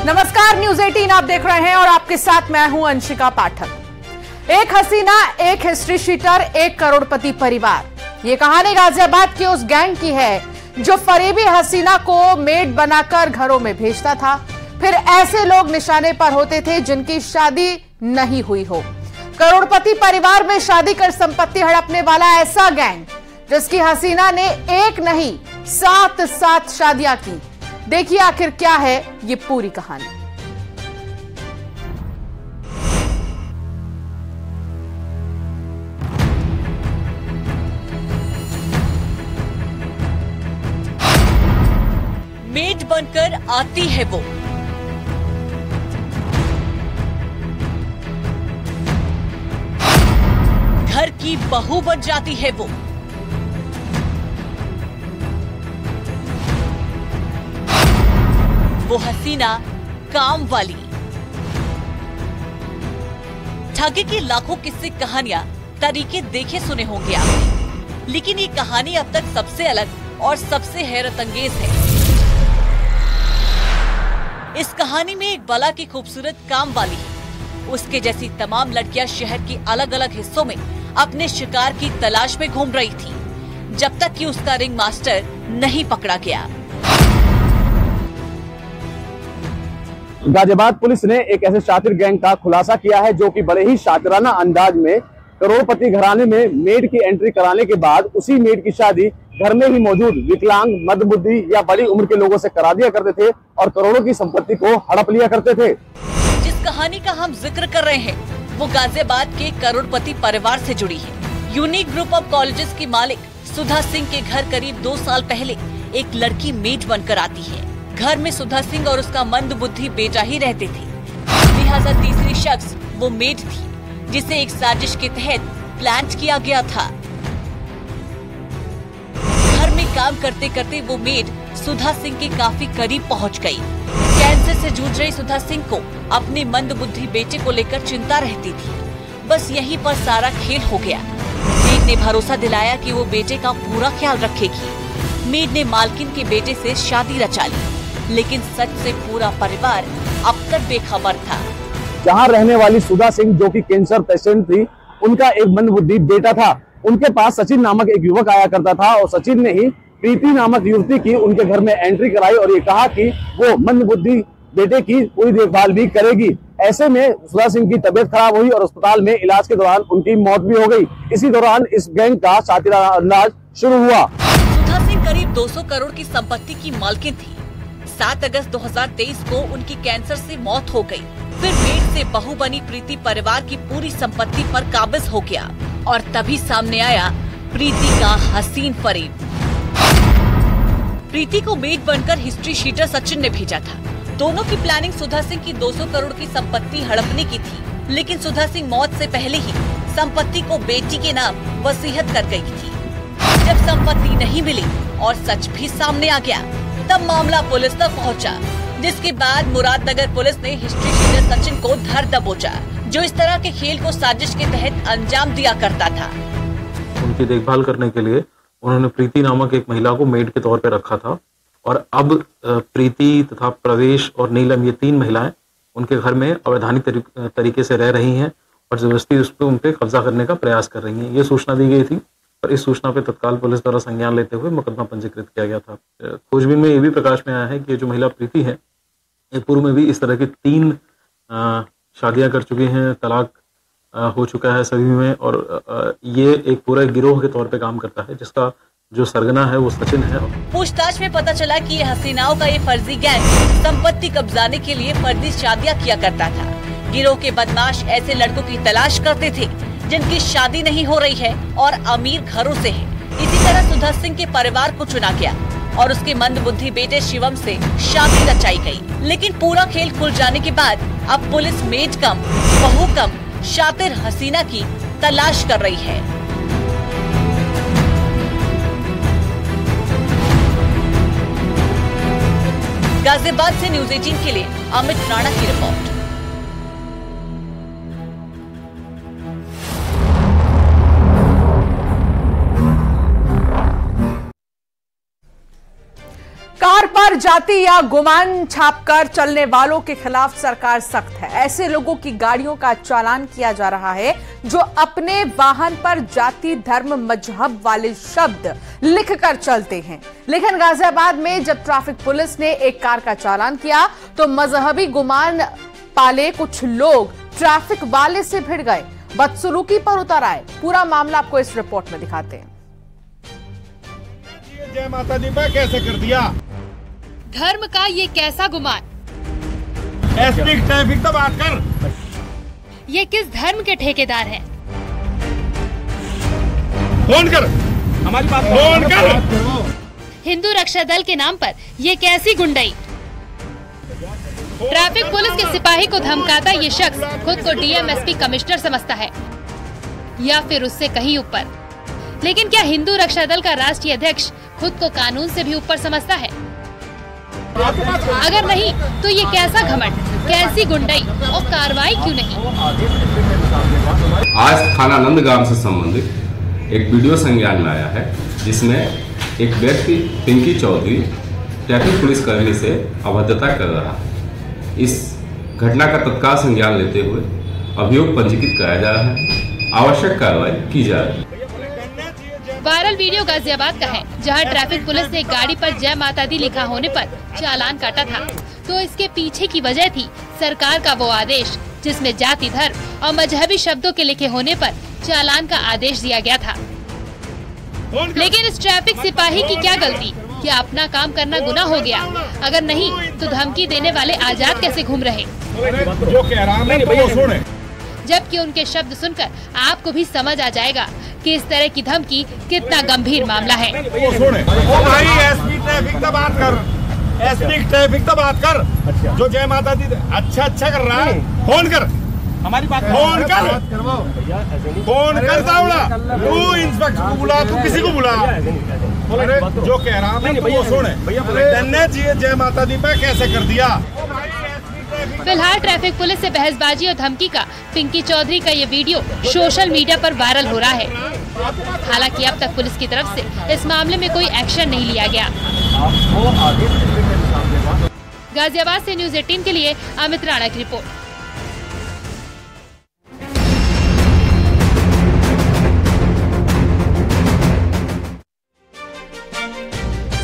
नमस्कार, न्यूज 18 आप देख रहे हैं और आपके साथ मैं हूं अंशिका पाठक। एक हसीना, एक हिस्ट्री शीटर, एक करोड़पति परिवार। ये कहानी गाजियाबाद के उस गैंग की है जो फरेबी हसीना को मेड बनाकर घरों में भेजता था। फिर ऐसे लोग निशाने पर होते थे जिनकी शादी नहीं हुई हो। करोड़पति परिवार में शादी कर संपत्ति हड़पने वाला ऐसा गैंग जिसकी हसीना ने एक नहीं 7 शादियां की। देखिए आखिर क्या है ये पूरी कहानी। मेड बनकर आती है वो, घर की बहू बन जाती है वो हसीना काम वाली। ठगी की लाखों किस्से कहानियां तरीके देखे सुने होंगे आपने, लेकिन ये कहानी अब तक सबसे अलग और सबसे हैरत अंगेज है। इस कहानी में एक बला की खूबसूरत काम वाली है। उसके जैसी तमाम लड़कियां शहर के अलग अलग हिस्सों में अपने शिकार की तलाश में घूम रही थी, जब तक कि उसका रिंग मास्टर नहीं पकड़ा गया। गाजियाबाद पुलिस ने एक ऐसे शातिर गैंग का खुलासा किया है जो कि बड़े ही शातिराना अंदाज में करोड़पति घराने में मेड की एंट्री कराने के बाद उसी मेड की शादी घर में ही मौजूद विकलांग, मंदबुद्धि या बड़ी उम्र के लोगों से करा दिया करते थे और करोड़ों की संपत्ति को हड़प लिया करते थे। जिस कहानी का हम जिक्र कर रहे हैं वो गाजियाबाद के करोड़पति परिवार से जुड़ी है। यूनिक ग्रुप ऑफ कॉलेजेस की मालिक सुधा सिंह के घर करीब 2 साल पहले एक लड़की मेड बनकर आती है। घर में सुधा सिंह और उसका मंदबुद्धि बेटा ही रहते थे, लिहाजा तीसरी शख्स वो मेड थी जिसे एक साजिश के तहत प्लान किया गया था। घर में काम करते करते वो मेड सुधा सिंह के काफी करीब पहुंच गई। कैंसर से जूझ रही सुधा सिंह को अपने मंदबुद्धि बेटे को लेकर चिंता रहती थी। बस यहीं पर सारा खेल हो गया। मेड ने भरोसा दिलाया कि वो बेटे का पूरा ख्याल रखेगी। मेड ने मालकिन के बेटे से शादी रचा ली, लेकिन सच से पूरा परिवार अब तक बेखबर था। जहाँ रहने वाली सुधा सिंह जो कि कैंसर पेशेंट थी, उनका एक मंदबुद्धि बेटा था। उनके पास सचिन नामक एक युवक आया करता था और सचिन ने ही प्रीति नामक युवती की उनके घर में एंट्री कराई और ये कहा कि वो मंदबुद्धि बेटे की पूरी देखभाल भी करेगी। ऐसे में सुधा सिंह की तबीयत खराब हुई और अस्पताल में इलाज के दौरान उनकी मौत भी हो गई। इसी दौरान इस गैंग का शातिराना अंदाज शुरू हुआ। सुधा सिंह करीब 200 करोड़ की संपत्ति की मालकिन थी। 7 अगस्त 2023 को उनकी कैंसर से मौत हो गई। फिर मेड से बहू बनी प्रीति परिवार की पूरी संपत्ति पर काबिज हो गया और तभी सामने आया प्रीति का हसीन फरेब। प्रीति को मेड बनकर हिस्ट्री शीटर सचिन ने भेजा था। दोनों की प्लानिंग सुधा सिंह की 200 करोड़ की संपत्ति हड़पने की थी, लेकिन सुधा सिंह मौत से पहले ही संपत्ति को बेटी के नाम वसीयत कर गई थी। जब संपत्ति नहीं मिली और सच भी सामने आ गया, तब मामला पुलिस तक पहुंचा, जिसके बाद मुरादनगर पुलिस ने हिस्ट्री शीटर सचिन को धर दबोचा, जो इस तरह के खेल को साजिश के तहत अंजाम दिया करता था। उनकी देखभाल करने के लिए उन्होंने प्रीति नामक एक महिला को मेड के तौर पर रखा था और अब प्रीति तथा प्रवेश और नीलम, ये 3 महिलाएं उनके घर में अवैधानिक तरीके से रह रही हैं और जबरदस्ती उस पर उन पे कब्जा करने का प्रयास कर रही हैं। ये सूचना दी गई थी और इस सूचना पे तत्काल पुलिस द्वारा संज्ञान लेते हुए मुकदमा पंजीकृत किया गया था। खोजबीन में ये भी प्रकाश में आया है कि जो महिला प्रीति है, ये पूर्व में भी इस तरह की 3 शादियां कर चुकी हैं, तलाक हो चुका है सभी में, और ये एक पूरा गिरोह के तौर पे काम करता है जिसका जो सरगना है वो सचिन है। पूछताछ में पता चला कि ये हसीनाओं का ये फर्जी गैंग संपत्ति कब्जाने के लिए फर्जी शादियां किया करता था। गिरोह के बदमाश ऐसे लड़कों की तलाश करते थे जिनकी शादी नहीं हो रही है और अमीर घरों से है। इसी तरह सुधा सिंह के परिवार को चुना गया और उसके मंदबुद्धि बेटे शिवम से शादी रचाई गई। लेकिन पूरा खेल खुल जाने के बाद अब पुलिस मेड कम बहू कम शातिर हसीना की तलाश कर रही है। गाजियाबाद से न्यूज 18 के लिए अमित राणा की रिपोर्ट। कार पर पर जाति या गुमान छापकर चलने वालों के खिलाफ सरकार सख्त है। ऐसे लोगों की गाड़ियों का चालान किया जा रहा है जो अपने वाहन पर जाति, धर्म, मजहब वाले शब्द लिखकर चलते हैं। लेकिन गाजियाबाद में जब ट्रैफिक पुलिस ने एक कार का चालान किया तो मजहबी गुमान पाले कुछ लोग ट्रैफिक वाले से भिड़ गए, बदसलूकी पर उतर आए। पूरा मामला आपको इस रिपोर्ट में दिखाते हैं। जय माता दी पे कैसे कर दिया? धर्म का ये कैसा गुमान? एसपी ट्रैफिक तो बात कर। ये किस धर्म के ठेकेदार हैं? फोन कर, हमारी बात फोन कर। हिंदू रक्षा दल के नाम पर ये कैसी गुंडाई? ट्रैफिक पुलिस के सिपाही को धमकाता ये शख्स खुद को डीएम-एसपी कमिश्नर समझता है या फिर उससे कहीं ऊपर। लेकिन क्या हिंदू रक्षा दल का राष्ट्रीय अध्यक्ष खुद को कानून से भी ऊपर समझता है? अगर नहीं तो ये कैसा घमंड, कैसी गुंडाई और कार्रवाई क्यों नहीं? आज थाना नंदगांव से संबंधित एक वीडियो संज्ञान में आया है जिसमें एक व्यक्ति पिंकी चौधरी ट्रैफिक पुलिस कर्मी से अभद्रता कर रहा है। इस घटना का तत्काल संज्ञान लेते हुए अभियोग पंजीकृत कराया जा रहा है, आवश्यक कार्रवाई की जा रही है। वायरल वीडियो गाजियाबाद का है जहां ट्रैफिक पुलिस ने गाड़ी पर जय माता दी लिखा होने पर चालान काटा था। तो इसके पीछे की वजह थी सरकार का वो आदेश जिसमें जाति, धर्म और मजहबी शब्दों के लिखे होने पर चालान का आदेश दिया गया था। लेकिन इस ट्रैफिक सिपाही की क्या गलती? क्या अपना काम करना गुनाह हो गया? अगर नहीं तो धमकी देने वाले आजाद कैसे घूम रहे? जो कह रहा है तो वो सुने। जबकि उनके शब्द सुनकर आपको भी समझ आ जाएगा कि इस तरह की धमकी कितना गंभीर मामला है। वो सुने। ओ भाई एसपी ट्रैफिक तो बात कर, एसपी ट्रैफिक तो बात कर। जो जय माता दी अच्छा कर रहा है, फोन कर, हमारी बात फोन कर, फोन कर दावड़ा। तू इंस्पेक्टर को बुला, तू किसी को बुला। अरे जो कह रहा है वो सुने। जय माता दी पे कैसे कर दिया? फिलहाल ट्रैफिक पुलिस से बहसबाजी और धमकी का पिंकी चौधरी का ये वीडियो सोशल मीडिया पर वायरल हो रहा है। हालांकि अब तक पुलिस की तरफ से इस मामले में कोई एक्शन नहीं लिया गया। गाजियाबाद से न्यूज़ 18 के लिए अमित राणा की रिपोर्ट।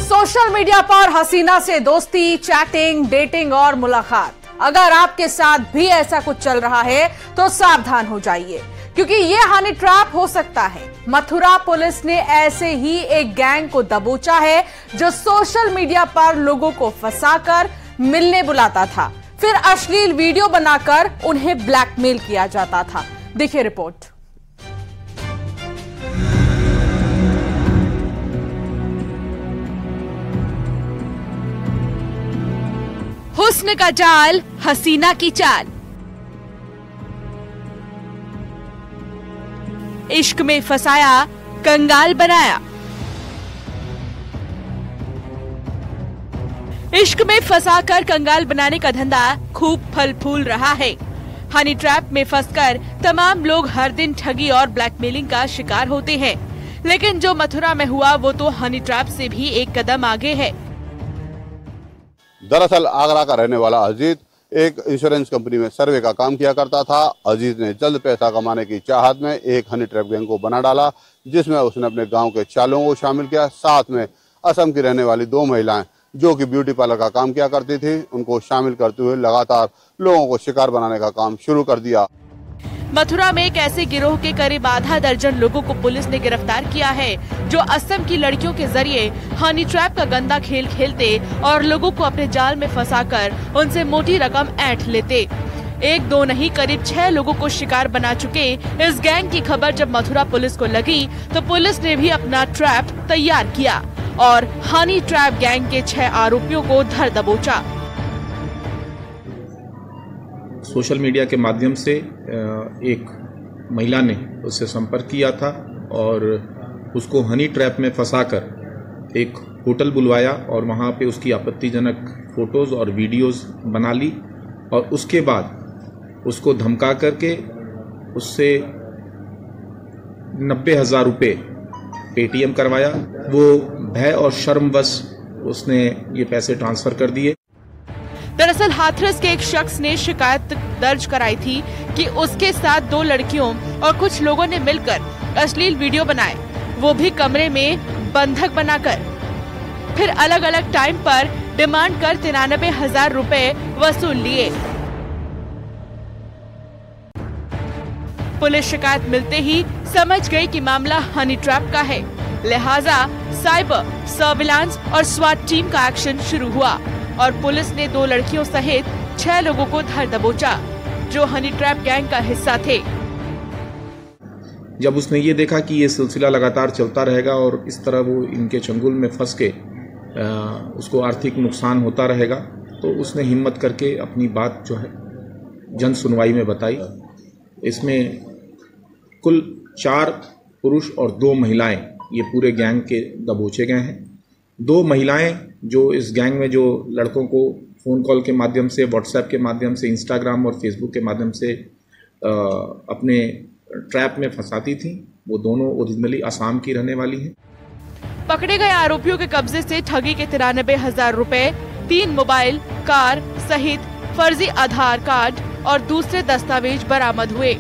सोशल मीडिया पर हसीना से दोस्ती, चैटिंग, डेटिंग और मुलाकात। अगर आपके साथ भी ऐसा कुछ चल रहा है तो सावधान हो जाइए क्योंकि ये हनी ट्रैप हो सकता है। मथुरा पुलिस ने ऐसे ही एक गैंग को दबोचा है जो सोशल मीडिया पर लोगों को फंसाकर मिलने बुलाता था, फिर अश्लील वीडियो बनाकर उन्हें ब्लैकमेल किया जाता था। देखिए रिपोर्ट। हुस्न का जाल, हसीना की चाल। इश्क में फंसाया, कंगाल बनाया। इश्क में फंसाकर कंगाल बनाने का धंधा खूब फल फूल रहा है। हनी ट्रैप में फंसकर तमाम लोग हर दिन ठगी और ब्लैकमेलिंग का शिकार होते हैं। लेकिन जो मथुरा में हुआ वो तो हनी ट्रैप से भी एक कदम आगे है। दरअसल आगरा का रहने वाला अजीत एक इंश्योरेंस कंपनी में सर्वे का काम किया करता था। अजीत ने जल्द पैसा कमाने की चाहत में एक हनी ट्रैप गैंग को बना डाला जिसमें उसने अपने गांव के चालों को शामिल किया। साथ में असम की रहने वाली 2 महिलाएं जो कि ब्यूटी पार्लर का काम किया करती थी उनको शामिल करते हुए लगातार लोगों को शिकार बनाने का काम शुरू कर दिया। मथुरा में एक ऐसे गिरोह के करीब आधा दर्जन लोगों को पुलिस ने गिरफ्तार किया है जो असम की लड़कियों के जरिए हनी ट्रैप का गंदा खेल खेलते और लोगों को अपने जाल में फंसाकर उनसे मोटी रकम ऐंठ लेते। 1-2 नहीं करीब 6 लोगों को शिकार बना चुके इस गैंग की खबर जब मथुरा पुलिस को लगी तो पुलिस ने भी अपना ट्रैप तैयार किया और हनी ट्रैप गैंग के 6 आरोपियों को धर दबोचा। सोशल मीडिया के माध्यम से एक महिला ने उससे संपर्क किया था और उसको हनी ट्रैप में फंसाकर एक होटल बुलवाया और वहाँ पे उसकी आपत्तिजनक फोटोज़ और वीडियोज़ बना ली और उसके बाद उसको धमका करके उससे 90,000 रुपये पेटीएम करवाया। वो भय और शर्मवश उसने ये पैसे ट्रांसफर कर दिए। दरअसल हाथरस के एक शख्स ने शिकायत दर्ज कराई थी कि उसके साथ 2 लड़कियों और कुछ लोगों ने मिलकर अश्लील वीडियो बनाए, वो भी कमरे में बंधक बनाकर। फिर अलग अलग टाइम पर डिमांड कर 93,000 रुपए वसूल लिए। पुलिस शिकायत मिलते ही समझ गई कि मामला हनी ट्रैप का है, लिहाजा साइबर सर्विलांस और स्वाट टीम का एक्शन शुरू हुआ और पुलिस ने 2 लड़कियों सहित 6 लोगों को धर दबोचा जो हनी ट्रैप गैंग का हिस्सा थे। जब उसने ये देखा कि ये सिलसिला लगातार चलता रहेगा और इस तरह वो इनके चंगुल में फंस के उसको आर्थिक नुकसान होता रहेगा, तो उसने हिम्मत करके अपनी बात जो है जन सुनवाई में बताई। इसमें कुल 4 पुरुष और 2 महिलाएं ये पूरे गैंग के दबोचे गए हैं। 2 महिलाएं जो इस गैंग में जो लड़कों को फ़ोन कॉल के माध्यम से, व्हाट्सएप के माध्यम से, इंस्टाग्राम और फेसबुक के माध्यम से अपने ट्रैप में फंसाती थी, वो दोनों ओरिजिनली असम की रहने वाली हैं। पकड़े गए आरोपियों के कब्जे से ठगी के 93,000 रुपए, 3 मोबाइल, कार सहित फर्जी आधार कार्ड और दूसरे दस्तावेज बरामद हुए।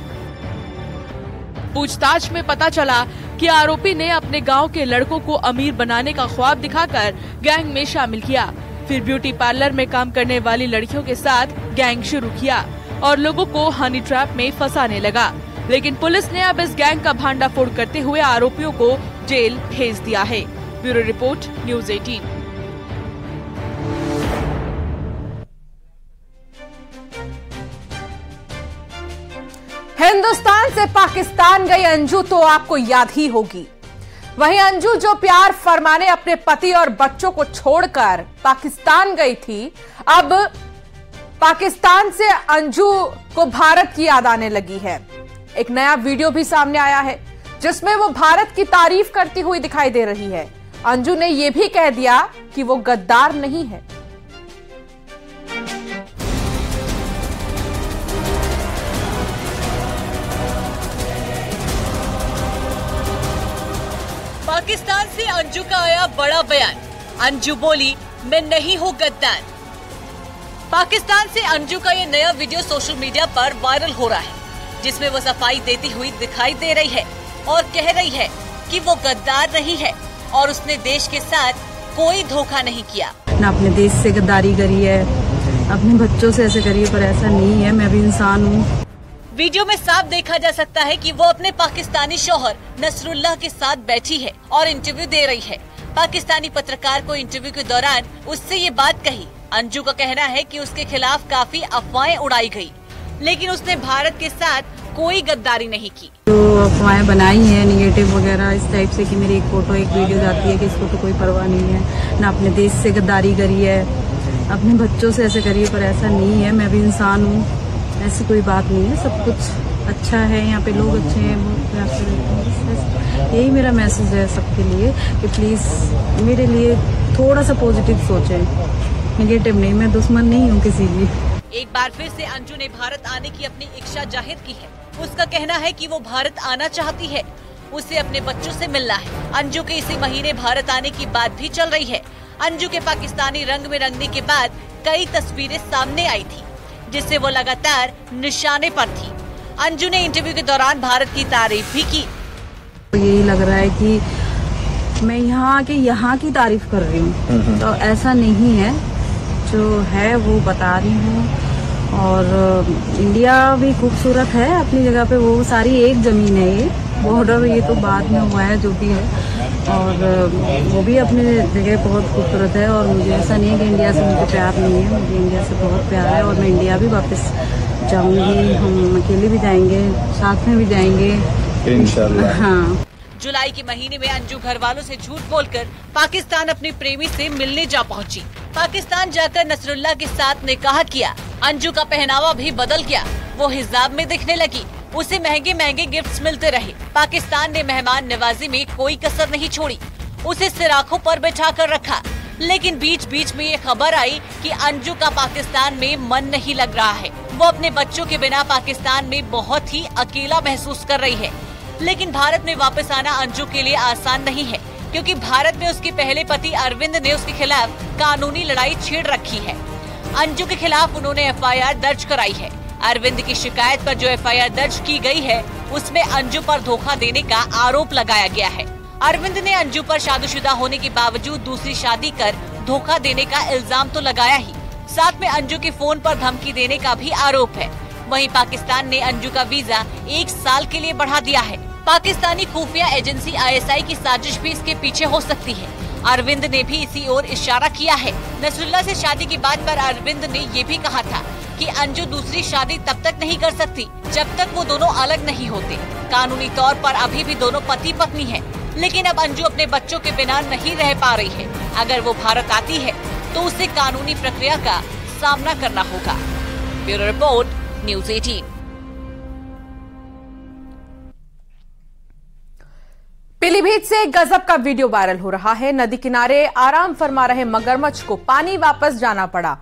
पूछताछ में पता चला कि आरोपी ने अपने गांव के लड़कों को अमीर बनाने का ख्वाब दिखाकर गैंग में शामिल किया, फिर ब्यूटी पार्लर में काम करने वाली लड़कियों के साथ गैंग शुरू किया और लोगों को हनी ट्रैप में फंसाने लगा। लेकिन पुलिस ने अब इस गैंग का भांडाफोड़ करते हुए आरोपियों को जेल भेज दिया है। Bureau report, news 18। हिंदुस्तान से पाकिस्तान गई अंजू तो आपको याद ही होगी। वहीं अंजू जो प्यार फरमाने अपने पति और बच्चों को छोड़कर पाकिस्तान गई थी, अब पाकिस्तान से अंजू को भारत की याद आने लगी है। एक नया वीडियो भी सामने आया है जिसमें वो भारत की तारीफ करती हुई दिखाई दे रही है। अंजू ने यह भी कह दिया कि वो गद्दार नहीं है। पाकिस्तान से अंजू का आया बड़ा बयान। अंजू बोली, मैं नहीं हूँ गद्दार। पाकिस्तान से अंजू का ये नया वीडियो सोशल मीडिया पर वायरल हो रहा है, जिसमें वो सफाई देती हुई दिखाई दे रही है और कह रही है कि वो गद्दार नहीं है और उसने देश के साथ कोई धोखा नहीं किया। ना अपने देश से गद्दारी करी है, अपने बच्चों से ऐसे करी है, पर ऐसा नहीं है, मैं भी इंसान हूँ। वीडियो में साफ देखा जा सकता है कि वो अपने पाकिस्तानी शौहर नसरुल्लाह के साथ बैठी है और इंटरव्यू दे रही है। पाकिस्तानी पत्रकार को इंटरव्यू के दौरान उससे ये बात कही। अंजू का कहना है कि उसके खिलाफ काफी अफवाहें उड़ाई गई, लेकिन उसने भारत के साथ कोई गद्दारी नहीं की। जो अफवाहें बनाई हैं निगेटिव वगैरह इस टाइप से कि मेरी एक फोटो एक वीडियो जाती है कि इसको तो कोई परवाह नहीं है, ना अपने देश से गद्दारी करी है, अपने बच्चों से ऐसे करी है, पर ऐसा नहीं है, मैं भी इंसान हूँ, ऐसी कोई बात नहीं है, सब कुछ अच्छा है, यहाँ पे लोग अच्छे हैं, बहुत प्यार से रहते हैं। यही मेरा मैसेज है सबके लिए कि प्लीज मेरे लिए थोड़ा सा पॉजिटिव सोचें, निगेटिव नहीं। मैं दुश्मन नहीं हूँ किसी की। एक बार फिर से अंजू ने भारत आने की अपनी इच्छा जाहिर की है। उसका कहना है कि वो भारत आना चाहती है, उसे अपने बच्चों से मिलना है। अंजू के इसी महीने भारत आने की बात भी चल रही है। अंजू के पाकिस्तानी रंग में रंगने के बाद कई तस्वीरें सामने आई थी, जिससे वो लगातार निशाने पर थी। अंजू ने इंटरव्यू के दौरान भारत की तारीफ भी की। यही लग रहा है कि मैं यहाँ की तारीफ कर रही हूँ, तो ऐसा नहीं है, जो है वो बता रही हूँ। और इंडिया भी खूबसूरत है अपनी जगह पे, वो सारी एक जमीन है, ये बॉर्डर ये तो बाद में हुआ है जो भी है, और वो भी अपनी जगह बहुत खूबसूरत है। और मुझे ऐसा नहीं है कि इंडिया से मुझे प्यार नहीं है, मुझे इंडिया से बहुत प्यार है और मैं इंडिया भी वापस जाऊंगी। हम अकेले भी जाएंगे, साथ में भी जाएंगे इंशाल्लाह। हाँ। जुलाई के महीने में अंजू घर वालों से झूठ बोलकर पाकिस्तान अपने प्रेमी से मिलने जा पहुंची। पाकिस्तान जाकर नसरुल्लाह के साथ निकाह किया। अंजू का पहनावा भी बदल गया, वो हिजाब में दिखने लगी। उसे महंगे महंगे गिफ्ट्स मिलते रहे। पाकिस्तान ने मेहमान नवाजी में कोई कसर नहीं छोड़ी, उसे सिराखों पर बैठा कर रखा। लेकिन बीच बीच में ये खबर आई कि अंजू का पाकिस्तान में मन नहीं लग रहा है। वो अपने बच्चों के बिना पाकिस्तान में बहुत ही अकेला महसूस कर रही है। लेकिन भारत में वापस आना अंजू के लिए आसान नहीं है, क्योंकि भारत में उसके पहले पति अरविंद ने उसके खिलाफ कानूनी लड़ाई छेड़ रखी है। अंजू के खिलाफ उन्होंने एफआईआर दर्ज कराई है। अरविंद की शिकायत पर जो एफआईआर दर्ज की गई है उसमें अंजू पर धोखा देने का आरोप लगाया गया है। अरविंद ने अंजू पर शादीशुदा होने के बावजूद दूसरी शादी कर धोखा देने का इल्जाम तो लगाया ही, साथ में अंजू के फोन पर धमकी देने का भी आरोप है। वहीं पाकिस्तान ने अंजू का वीजा 1 साल के लिए बढ़ा दिया है। पाकिस्तानी खुफिया एजेंसी ISI की साजिश भी इसके पीछे हो सकती है। अरविंद ने भी इसी ओर इशारा किया है। नसरुल्लाह से शादी की बात पर अरविंद ने ये भी कहा था कि अंजू दूसरी शादी तब तक नहीं कर सकती जब तक वो दोनों अलग नहीं होते। कानूनी तौर पर अभी भी दोनों पति पत्नी हैं, लेकिन अब अंजू अपने बच्चों के बिना नहीं रह पा रही है। अगर वो भारत आती है तो उसे कानूनी प्रक्रिया का सामना करना होगा। Bureau report, news 18। पीलीभीत से गजब का वीडियो वायरल हो रहा है। नदी किनारे आराम फरमा रहे मगरमच्छ को पानी वापस जाना पड़ा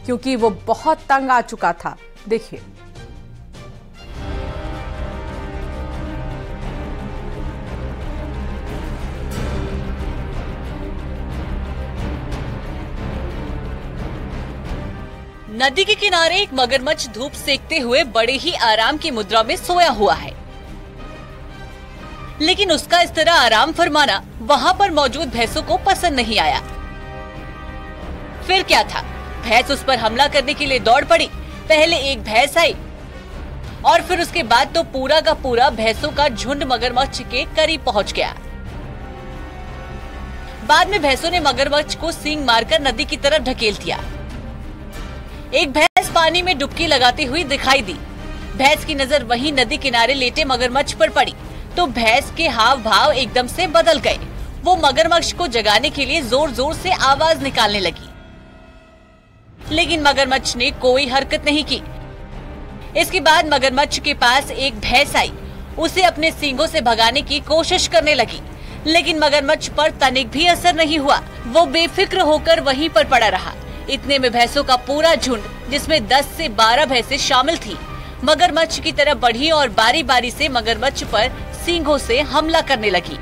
क्योंकि वो बहुत तंग आ चुका था। देखिए। नदी के किनारे एक मगरमच्छ धूप सेकते हुए बड़े ही आराम की मुद्रा में सोया हुआ है, लेकिन उसका इस तरह आराम फरमाना वहाँ पर मौजूद भैंसों को पसंद नहीं आया। फिर क्या था, भैंस उस पर हमला करने के लिए दौड़ पड़ी। पहले एक भैंस आई और फिर उसके बाद तो पूरा का पूरा भैंसों का झुंड मगरमच्छ के करीब पहुंच गया। बाद में भैंसों ने मगरमच्छ को सींग मारकर नदी की तरफ ढकेल दिया। एक भैंस पानी में डुबकी लगाती हुई दिखाई दी। भैंस की नजर वहीं नदी किनारे लेटे मगरमच्छ पर पड़ी तो भैंस के हाव भाव एकदम से बदल गए। वो मगरमच्छ को जगाने के लिए जोर जोर से आवाज निकालने लगी, लेकिन मगरमच्छ ने कोई हरकत नहीं की। इसके बाद मगरमच्छ के पास एक भैंस आई, उसे अपने सींगों से भगाने की कोशिश करने लगी, लेकिन मगरमच्छ पर तनिक भी असर नहीं हुआ। वो बेफिक्र होकर वहीं पर पड़ा रहा। इतने में भैंसों का पूरा झुंड, जिसमें 10 से 12 भैंसें शामिल थी, मगरमच्छ की तरफ बढ़ी और बारी बारी से मगरमच्छ पर सींगों से हमला करने लगी।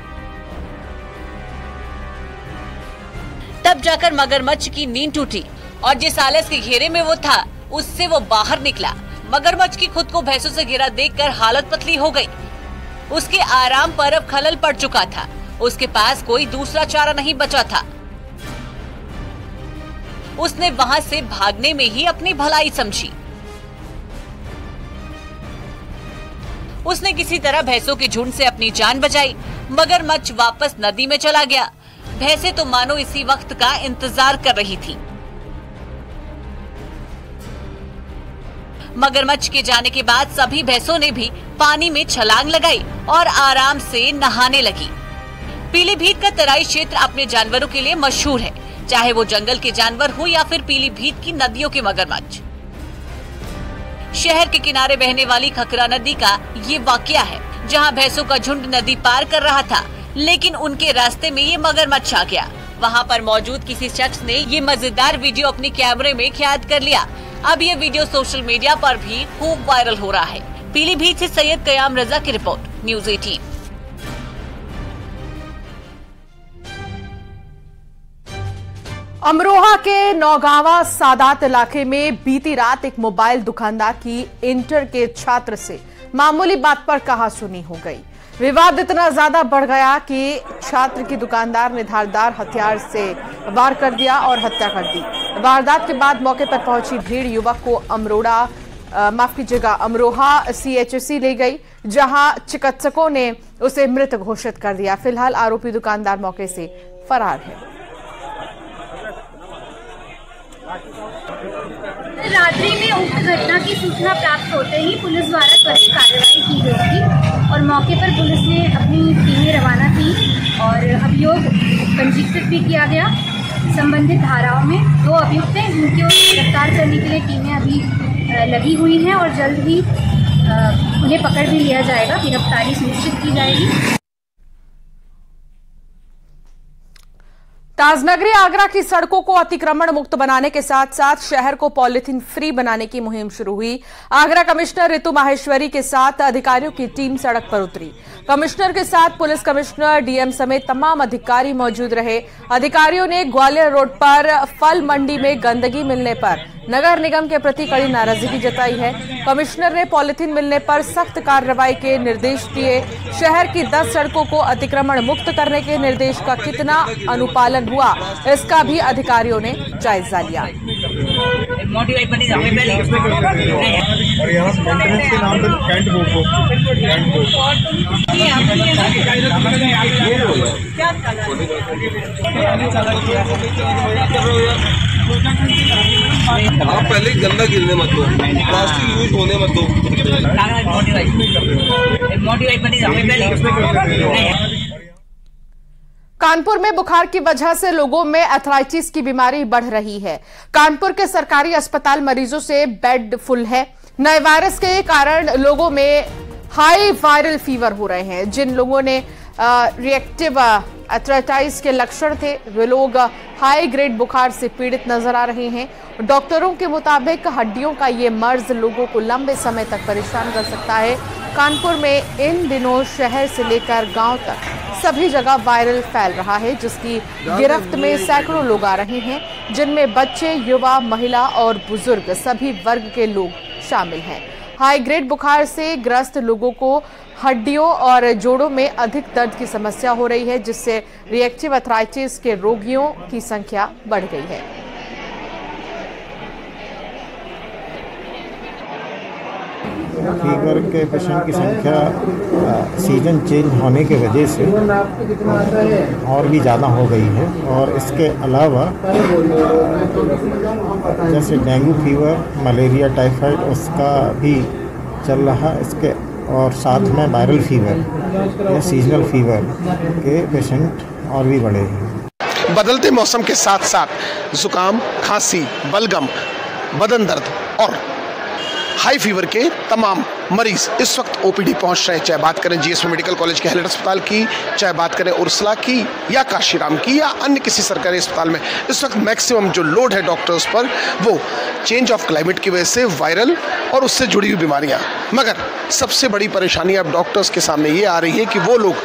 तब जाकर मगरमच्छ की नींद टूटी और जिस आलस के घेरे में वो था उससे वो बाहर निकला। मगरमच्छ की खुद को भैंसों से घिरा देखकर हालत पतली हो गई। उसके आराम पर अब खलल पड़ चुका था। उसके पास कोई दूसरा चारा नहीं बचा था। उसने वहां से भागने में ही अपनी भलाई समझी। उसने किसी तरह भैंसों के झुंड से अपनी जान बचाई। मगरमच्छ वापस नदी में चला गया। भैंसें तो मानो इसी वक्त का इंतजार कर रही थी। मगरमच्छ के जाने के बाद सभी भैंसों ने भी पानी में छलांग लगाई और आराम से नहाने लगी। पीलीभीत का तराई क्षेत्र अपने जानवरों के लिए मशहूर है, चाहे वो जंगल के जानवर हो या फिर पीलीभीत की नदियों के मगरमच्छ। शहर के किनारे बहने वाली खकरा नदी का ये वाकया है, जहां भैंसों का झुंड नदी पार कर रहा था, लेकिन उनके रास्ते में ये मगरमच्छ आ गया। वहां पर मौजूद किसी शख्स ने ये मजेदार वीडियो अपने कैमरे में कैद कर लिया। अब ये वीडियो सोशल मीडिया पर भी खूब वायरल हो रहा है। पीलीभीत से सैयद कयाम रजा की रिपोर्ट, न्यूज़ 18। अमरोहा के नौगावा सादात इलाके में बीती रात एक मोबाइल दुकानदार की इंटर के छात्र से मामूली बात पर कहासुनी हो गई। विवाद इतना ज्यादा बढ़ गया कि छात्र की दुकानदार ने धारदार हथियार से वार कर दिया और हत्या कर दी। वारदात के बाद मौके पर पहुंची भीड़ युवक को अमरोहा CHC ले गई, जहां चिकित्सकों ने उसे मृत घोषित कर दिया। फिलहाल आरोपी दुकानदार मौके से फरार है। रात्रि में उक्त घटना की सूचना प्राप्त होते ही पुलिस द्वारा त्वरित कार्रवाई की गई थी और मौके पर पुलिस ने अपनी टीमें रवाना की और अभियोग पंजीकृत भी किया गया। संबंधित धाराओं में 2 अभियुक्त हैं जिनको गिरफ्तार करने के लिए टीमें अभी लगी हुई हैं और जल्द ही उन्हें पकड़ भी लिया जाएगा, गिरफ्तारी सुनिश्चित की जाएगी। ताजनगरी आगरा की सड़कों को अतिक्रमण मुक्त बनाने के साथ साथ शहर को पॉलिथीन फ्री बनाने की मुहिम शुरू हुई। आगरा कमिश्नर ऋतु माहेश्वरी के साथ अधिकारियों की टीम सड़क पर उतरी। कमिश्नर के साथ पुलिस कमिश्नर, डीएम समेत तमाम अधिकारी मौजूद रहे। अधिकारियों ने ग्वालियर रोड पर फल मंडी में गंदगी मिलने पर नगर निगम के प्रति कड़ी नाराजगी जताई है। कमिश्नर ने पॉलिथीन मिलने पर सख्त कार्रवाई के निर्देश दिए। शहर की 10 सड़कों को अतिक्रमण मुक्त करने के निर्देश का कितना अनुपालन हुआ, इसका भी अधिकारियों ने जायजा लिया। आप पहले गंदा गिरने मत दो, प्लास्टिक यूज होने मत दो। कानपुर में बुखार की वजह से लोगों में एथराइटिस की बीमारी बढ़ रही है। कानपुर के सरकारी अस्पताल मरीजों से बेड फुल है। नए वायरस के कारण लोगों में हाई वायरल फीवर हो रहे हैं। जिन लोगों ने रिएक्टिव एथराइटिस के लक्षण थे वे लोग हाई ग्रेड बुखार से पीड़ित नजर आ रहे हैं। डॉक्टरों के मुताबिक हड्डियों का ये मर्ज लोगों को लंबे समय तक परेशान कर सकता है। कानपुर में इन दिनों शहर से लेकर गांव तक सभी जगह वायरल फैल रहा है, जिसकी गिरफ्त में सैकड़ों लोग आ रहे हैं, जिनमें बच्चे, युवा, महिला और बुजुर्ग सभी वर्ग के लोग शामिल हैं। हाई ग्रेड बुखार से ग्रस्त लोगों को हड्डियों और जोड़ों में अधिक दर्द की समस्या हो रही है, जिससे रिएक्टिव एथराइटिस के रोगियों की संख्या बढ़ गई है। फीवर के पेशेंट की संख्या सीजन चेंज होने की वजह से और भी ज़्यादा हो गई है। और इसके अलावा जैसे डेंगू फीवर, मलेरिया, टाइफाइड उसका भी चल रहा है इसके, और साथ में वायरल फीवर या सीजनल फीवर के पेशेंट और भी बढ़े हैं। बदलते मौसम के साथ साथ जुकाम, खांसी, बलगम, बदन दर्द और हाई फीवर के तमाम मरीज इस वक्त ओपीडी पहुंच रहे हैं। चाहे बात करें जीएसपी मेडिकल कॉलेज के हेल्थ अस्पताल की, चाहे बात करें उर्सला की या काशीराम की या अन्य किसी सरकारी अस्पताल में, इस वक्त मैक्सिमम जो लोड है डॉक्टर्स पर वो चेंज ऑफ क्लाइमेट की वजह से वायरल और उससे जुड़ी हुई बीमारियां। मगर सबसे बड़ी परेशानी अब डॉक्टर्स के सामने ये आ रही है कि वो लोग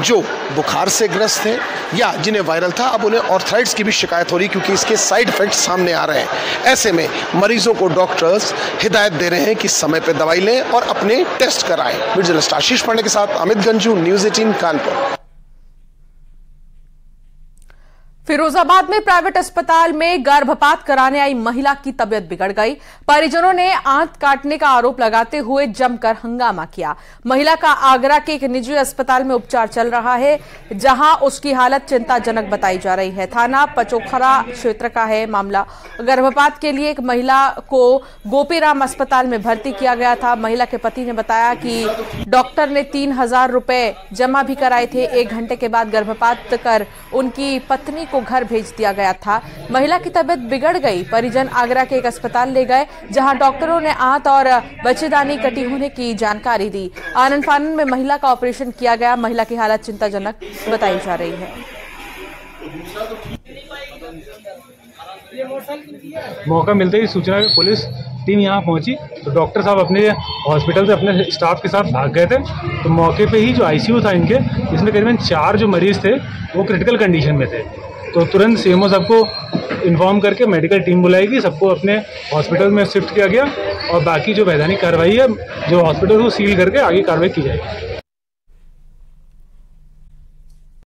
जो बुखार से ग्रस्त हैं या जिन्हें वायरल था, अब उन्हें ऑर्थराइटिस की भी शिकायत हो रही है, क्योंकि इसके साइड इफेक्ट सामने आ रहे हैं। ऐसे में मरीजों को डॉक्टर्स हिदायत दे रहे हैं कि समय पर दवाई लें और अपने टेस्ट कराएं। वीडियो जर्नलिस्ट आशीष पांडे के साथ अमित गंजू, न्यूज़ 18 कानपुर। फिरोजाबाद में प्राइवेट अस्पताल में गर्भपात कराने आई महिला की तबीयत बिगड़ गई। परिजनों ने आंत काटने का आरोप लगाते हुए जमकर हंगामा किया। महिला का आगरा के एक निजी अस्पताल में उपचार चल रहा है, जहां उसकी हालत चिंताजनक बताई जा रही है। थाना पचोखरा क्षेत्र का है मामला। गर्भपात के लिए एक महिला को गोपीराम अस्पताल में भर्ती किया गया था। महिला के पति ने बताया कि डॉक्टर ने 3000 रुपए जमा भी कराए थे। 1 घंटे के बाद गर्भपात कर उनकी पत्नी को घर भेज दिया गया था। महिला की तबीयत बिगड़ गई। परिजन आगरा के एक अस्पताल ले गए, जहां डॉक्टरों ने आंत और बच्चेदानी कटी होने की जानकारी दी। आनन फानन में महिला का ऑपरेशन किया गया। महिला की हालत चिंताजनक बताई जा रही है। मौका मिलते ही सूचना पे पुलिस टीम यहाँ पहुंची, तो डॉक्टर साहब अपने हॉस्पिटल से अपने स्टाफ के साथ भाग गए थे। तो मौके पे ही जो आईसीयू था इनके, इसमें करीबन 4 जो मरीज थे वो क्रिटिकल कंडीशन में थे। तो तुरंत सीएमओ सबको इन्फॉर्म करके मेडिकल टीम बुलाई गई, सबको अपने हॉस्पिटल में शिफ्ट किया गया और बाकी जो वैधानिक कार्रवाई है, जो हॉस्पिटल को सील करके आगे कार्रवाई की जाएगी।